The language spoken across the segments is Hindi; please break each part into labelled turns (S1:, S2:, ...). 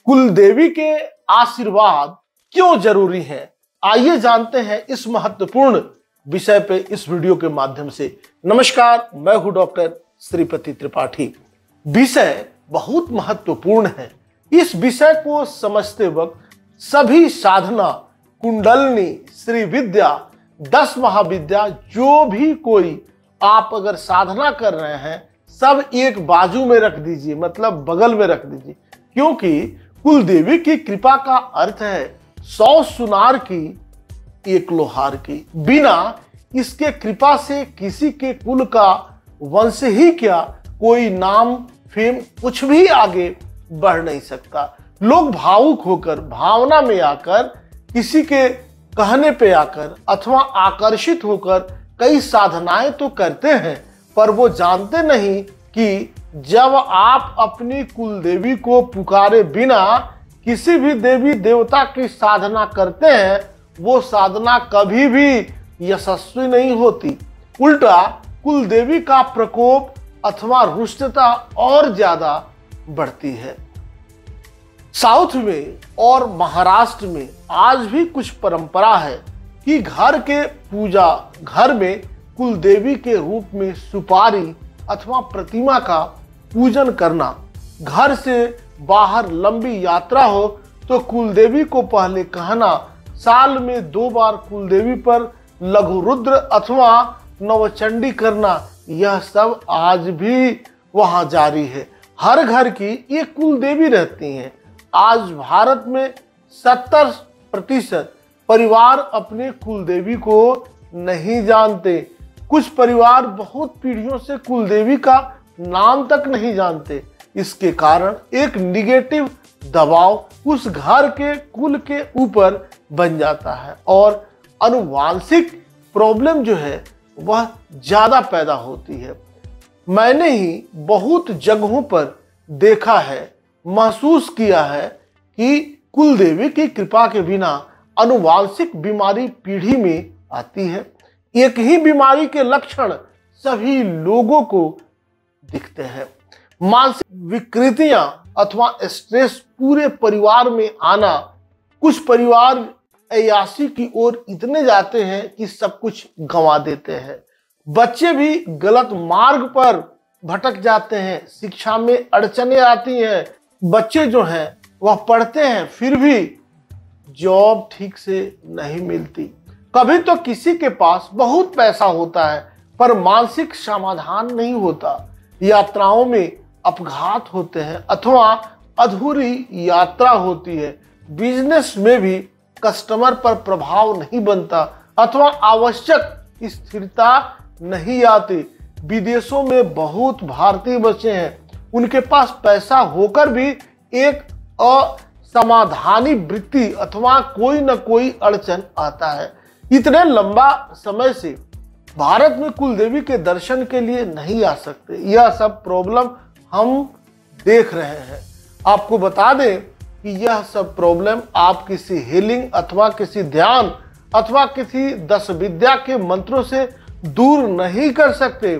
S1: कुल देवी के आशीर्वाद क्यों जरूरी है, आइए जानते हैं इस महत्वपूर्ण विषय पे इस वीडियो के माध्यम से। नमस्कार, मैं हूं डॉक्टर श्रीपति त्रिपाठी। विषय बहुत महत्वपूर्ण है। इस विषय को समझते वक्त सभी साधना, कुंडलनी, श्री विद्या, 10 महाविद्या, जो भी कोई आप अगर साधना कर रहे हैं सब एक बाजू में रख दीजिए, मतलब बगल में रख दीजिए, क्योंकि कुल देवी की कृपा का अर्थ है 100 सुनार की 1 लोहार की। बिना इसके कृपा से किसी के कुल का वंश ही क्या, कोई नाम फेम कुछ भी आगे बढ़ नहीं सकता। लोग भावुक होकर, भावना में आकर, किसी के कहने पे आकर अथवा आकर्षित होकर कई साधनाएं तो करते हैं, पर वो जानते नहीं कि जब आप अपनी कुल देवी को पुकारे बिना किसी भी देवी देवता की साधना करते हैं, वो साधना कभी भी यशस्वी नहीं होती। उल्टा कुल देवी का प्रकोप अथवा रुष्टता और ज्यादा बढ़ती है। साउथ में और महाराष्ट्र में आज भी कुछ परंपरा है कि घर के पूजा घर में कुल देवी के रूप में सुपारी अथवा प्रतिमा का पूजन करना। घर से बाहर लंबी यात्रा हो तो कुल देवी को पहले कहना, साल में 2 बार कुल देवी पर लघु रुद्र अथवा नवचंडी करना, यह सब आज भी वहां जारी है। हर घर की एक कुल देवी रहती हैं। आज भारत में 70% परिवार अपने कुल देवी को नहीं जानते। कुछ परिवार बहुत पीढ़ियों से कुल देवी का नाम तक नहीं जानते। इसके कारण एक निगेटिव दबाव उस घर के कुल के ऊपर बन जाता है और आनुवांशिक प्रॉब्लम जो है वह ज्यादा पैदा होती है। मैंने ही बहुत जगहों पर देखा है, महसूस किया है कि कुल देवी की कृपा के बिना आनुवांशिक बीमारी पीढ़ी में आती है। एक ही बीमारी के लक्षण सभी लोगों को दिखते हैं। मानसिक विकृतियां अथवा स्ट्रेस पूरे परिवार में आना। कुछ परिवार अय्याशी की ओर इतने जाते हैं कि सब कुछ गंवा देते हैं। बच्चे भी गलत मार्ग पर भटक जाते हैं, शिक्षा में अड़चने आती हैं। बच्चे जो हैं वह पढ़ते हैं फिर भी जॉब ठीक से नहीं मिलती। कभी तो किसी के पास बहुत पैसा होता है पर मानसिक समाधान नहीं होता। यात्राओं में अपघात होते हैं अथवा अधूरी यात्रा होती है। बिजनेस में भी कस्टमर पर प्रभाव नहीं बनता अथवा आवश्यक स्थिरता नहीं आती। विदेशों में बहुत भारतीय बचे हैं, उनके पास पैसा होकर भी एक असमाधानी वृत्ति अथवा कोई न कोई अड़चन आता है। इतने लंबा समय से भारत में कुल देवी के दर्शन के लिए नहीं आ सकते। यह सब प्रॉब्लम हम देख रहे हैं। आपको बता दें कि यह सब प्रॉब्लम आप किसी हीलिंग अथवा किसी ध्यान अथवा किसी 10 विद्या के मंत्रों से दूर नहीं कर सकते।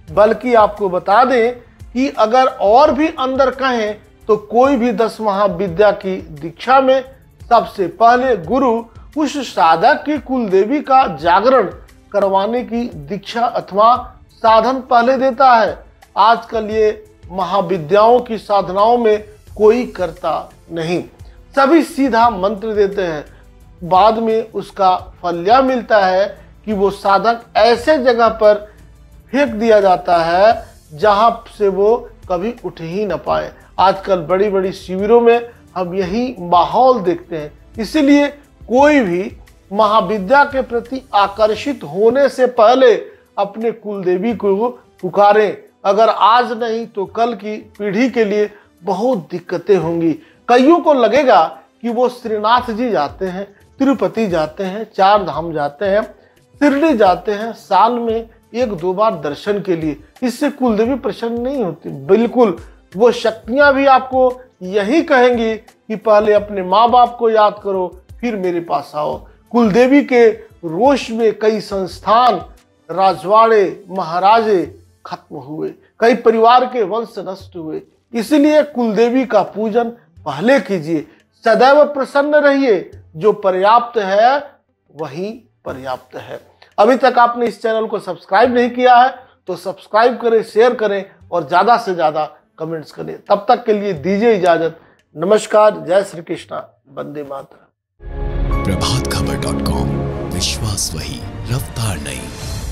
S1: बल्कि आपको बता दें कि अगर और भी अंदर कहें तो कोई भी 10 महाविद्या की दीक्षा में सबसे पहले गुरु उस साधक की कुल देवी का जागरण करवाने की दीक्षा अथवा साधन पहले देता है। आजकल ये महाविद्याओं की साधनाओं में कोई करता नहीं, सभी सीधा मंत्र देते हैं। बाद में उसका फल यह मिलता है कि वो साधक ऐसे जगह पर फेंक दिया जाता है जहां से वो कभी उठ ही न पाए। आजकल बड़ी बड़ी शिविरों में हम यही माहौल देखते हैं। इसीलिए कोई भी महाविद्या के प्रति आकर्षित होने से पहले अपने कुल देवी को पुकारें। अगर आज नहीं तो कल की पीढ़ी के लिए बहुत दिक्कतें होंगी। कईयों को लगेगा कि वो श्रीनाथ जी जाते हैं, तिरुपति जाते हैं, 4 धाम जाते हैं, शिरडी जाते हैं, साल में 1-2 बार दर्शन के लिए, इससे कुल देवी प्रसन्न नहीं होती। बिल्कुल, वो शक्तियां भी आपको यही कहेंगी कि पहले अपने माँ बाप को याद करो फिर मेरे पास आओ। कुल देवी के रोष में कई संस्थान, राजवाड़े, महाराजे खत्म हुए, कई परिवार के वंश नष्ट हुए। इसलिए कुल देवी का पूजन पहले कीजिए। सदैव प्रसन्न रहिए, जो पर्याप्त है वही पर्याप्त है। अभी तक आपने इस चैनल को सब्सक्राइब नहीं किया है तो सब्सक्राइब करें, शेयर करें और ज्यादा से ज्यादा कमेंट्स करें। तब तक के लिए दीजिए इजाजत। नमस्कार, जय श्री कृष्णा, वंदे मातरम।
S2: प्रभातखबर.com, विश्वास वही, रफ्तार नहीं।